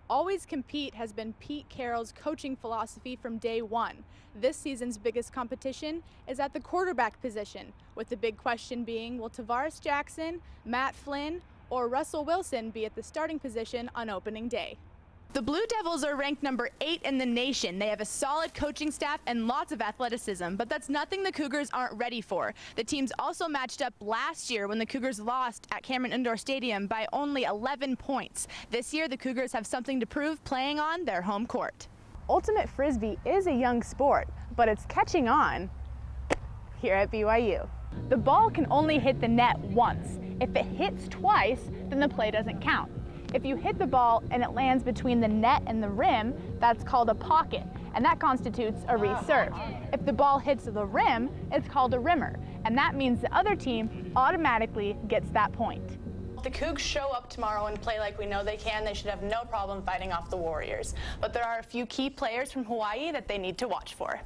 Always compete has been Pete Carroll's coaching philosophy from day one. This season's biggest competition is at the quarterback position, with the big question being, will Tavares Jackson, Matt Flynn, or Russell Wilson be at the starting position on opening day? The Blue Devils are ranked number 8 in the nation. They have a solid coaching staff and lots of athleticism, but that's nothing the Cougars aren't ready for. The teams also matched up last year when the Cougars lost at Cameron Indoor Stadium by only 11 points. This year, the Cougars have something to prove playing on their home court. Ultimate Frisbee is a young sport, but it's catching on here at BYU. The ball can only hit the net once. If it hits twice, then the play doesn't count. If you hit the ball and it lands between the net and the rim, that's called a pocket, and that constitutes a reserve. If the ball hits the rim, it's called a rimmer, and that means the other team automatically gets that point. If the Cougs show up tomorrow and play like we know they can, they should have no problem fighting off the Warriors. But there are a few key players from Hawaii that they need to watch for.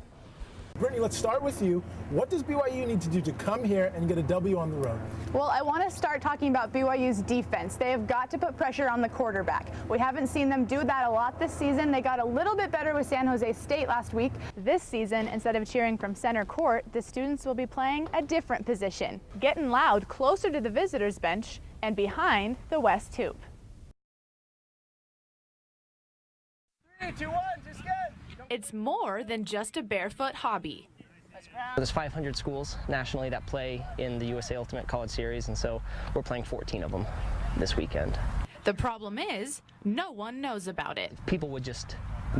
Brittany, let's start with you. What does BYU need to do to come here and get a W on the road? Well, I want to start talking about BYU's defense. They have got to put pressure on the quarterback. We haven't seen them do that a lot this season. They got a little bit better with San Jose State last week. This season, instead of cheering from center court, the students will be playing a different position, getting loud closer to the visitors' bench and behind the West Hoop. 3, 2, 1, just good. It's more than just a barefoot hobby. There's 500 schools nationally that play in the USA Ultimate College Series, and so we're playing 14 of them this weekend. The problem is, no one knows about it. People would just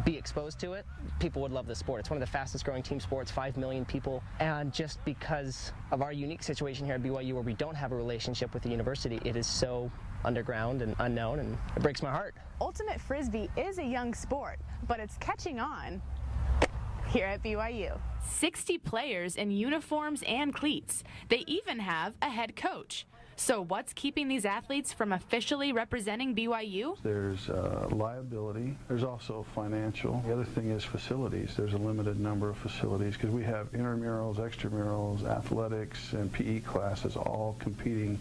be exposed to it. People would love the sport. It's one of the fastest growing team sports, 5 million people. And just because of our unique situation here at BYU where we don't have a relationship with the university, it is so underground and unknown, and it breaks my heart. Ultimate Frisbee is a young sport, but it's catching on here at BYU. 60 players in uniforms and cleats. They even have a head coach. So what's keeping these athletes from officially representing BYU? There's liability. There's also financial. The other thing is facilities. There's a limited number of facilities because we have intramurals, extramurals, athletics, and PE classes all competing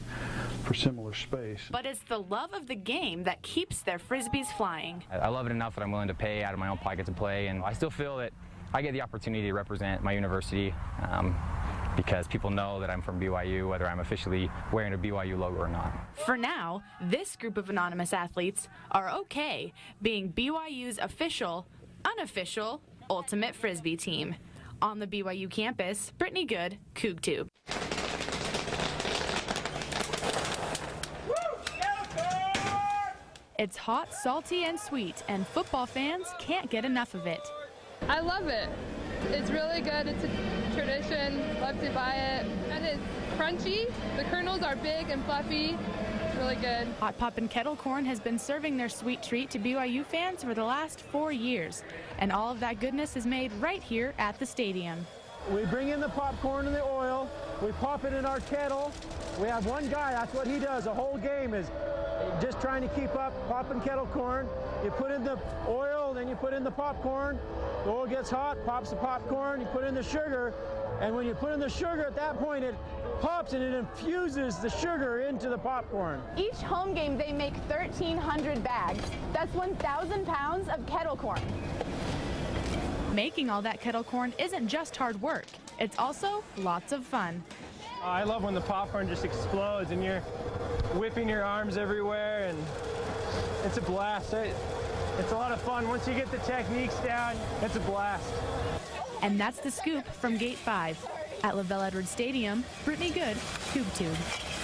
for similar space. But it's the love of the game that keeps their Frisbees flying. I love it enough that I'm willing to pay out of my own pocket to play, and I still feel that I get the opportunity to represent my university because people know that I'm from BYU, whether I'm officially wearing a BYU logo or not. For now, this group of anonymous athletes are okay being BYU's official, unofficial, Ultimate Frisbee team. On the BYU campus, Brittany Good, CougTube. It's hot, salty, and sweet, and football fans can't get enough of it. I love it. It's really good. It's a tradition. Love to buy it. And it's crunchy. The kernels are big and fluffy. It's really good. Hot Poppin' Kettle Corn has been serving their sweet treat to BYU fans for the last 4 years. And all of that goodness is made right here at the stadium. We bring in the popcorn and the oil. We pop it in our kettle. We have one guy, that's what he does. The whole game is just trying to keep up popping kettle corn. You put in the oil, then you put in the popcorn. The oil gets hot, pops the popcorn, you put in the sugar, and when you put in the sugar at that point it pops and it infuses the sugar into the popcorn. Each home game they make 1,300 bags. That's 1,000 pounds of kettle corn. Making all that kettle corn isn't just hard work, it's also lots of fun. I love when the popcorn just explodes and you're whipping your arms everywhere, and it's a blast. It's a lot of fun. Once you get the techniques down, it's a blast. And that's the scoop from Gate 5. At LaVelle Edwards Stadium, Brittany Good, CougTube.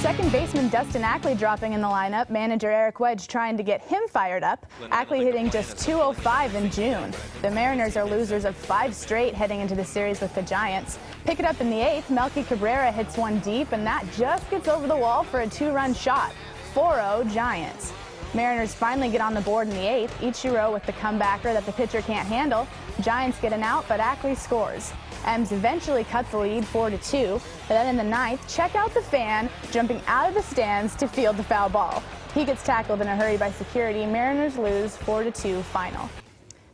Second baseman Dustin Ackley dropping in the lineup. Manager Eric Wedge trying to get him fired up. Ackley hitting just .205 in June. The Mariners are losers of 5 straight heading into the series with the Giants. Pick it up in the 8th. Melky Cabrera hits one deep, and that just gets over the wall for a 2-run shot. 4-0 Giants. Mariners finally get on the board in the 8th. Ichiro with the comebacker that the pitcher can't handle. Giants get an out, but Ackley scores. Ems eventually cuts the lead 4-2, but then in the 9th, check out the fan jumping out of the stands to field the foul ball. He gets tackled in a hurry by security. Mariners lose 4-2 final.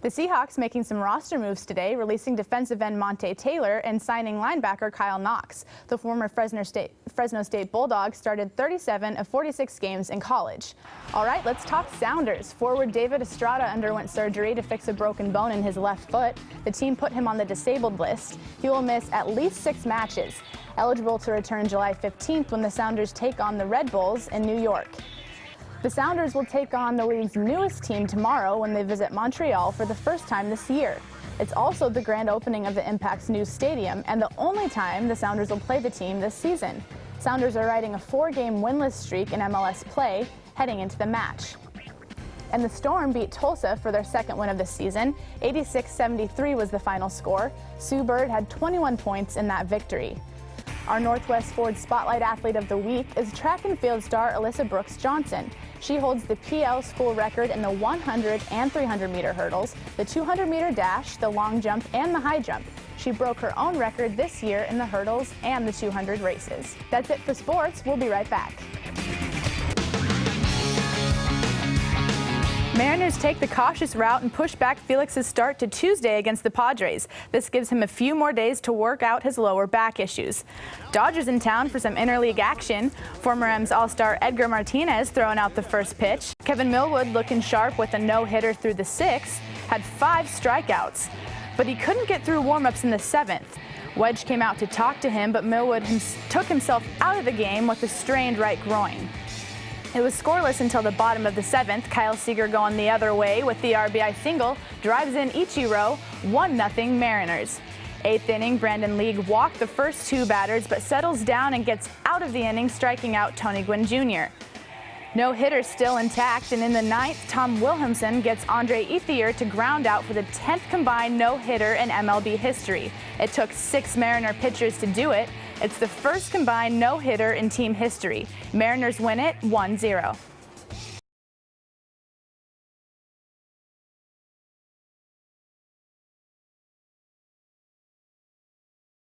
The Seahawks making some roster moves today, releasing defensive end Monte Taylor and signing linebacker Kyle Knox. The former Fresno State Bulldog started 37 of 46 games in college. All right, let's talk Sounders. Forward David Estrada underwent surgery to fix a broken bone in his left foot. The team put him on the disabled list. He will miss at least 6 matches. Eligible to return July 15th when the Sounders take on the Red Bulls in New York. The Sounders will take on the league's newest team tomorrow when they visit Montreal for the first time this year. It's also the grand opening of the Impact's new stadium and the only time the Sounders will play the team this season. Sounders are riding a 4-game winless streak in MLS play heading into the match. And the Storm beat Tulsa for their second win of the season. 86-73 was the final score. Sue Bird had 21 points in that victory. Our Northwest Ford Spotlight Athlete of the Week is track and field star Alyssa Brooks Johnson. She holds the PL school record in the 100 and 300 meter hurdles, the 200 meter dash, the long jump, and the high jump. She broke her own record this year in the hurdles and the 200 races. That's it for sports. We'll be right back. Mariners take the cautious route and push back Felix's start to Tuesday against the Padres. This gives him a few more days to work out his lower back issues. Dodgers in town for some interleague action. Former M's All-Star Edgar Martinez throwing out the first pitch. Kevin Millwood looking sharp with a no-hitter through the 6th, had 5 strikeouts, but he couldn't get through warm-ups in the 7th. Wedge came out to talk to him, but Millwood took himself out of the game with a strained right groin. It was scoreless until the bottom of the 7th. Kyle Seager going the other way with the RBI single, drives in Ichiro, 1-0 Mariners. 8th inning, Brandon League walked the first 2 batters, but settles down and gets out of the inning, striking out Tony Gwynn Jr. No hitter still intact, and in the 9th, Tom Wilhelmsen gets Andre Ethier to ground out for the 10th combined no-hitter in MLB history. It took 6 Mariner pitchers to do it. It's the first combined no-hitter in team history. Mariners win it 1-0.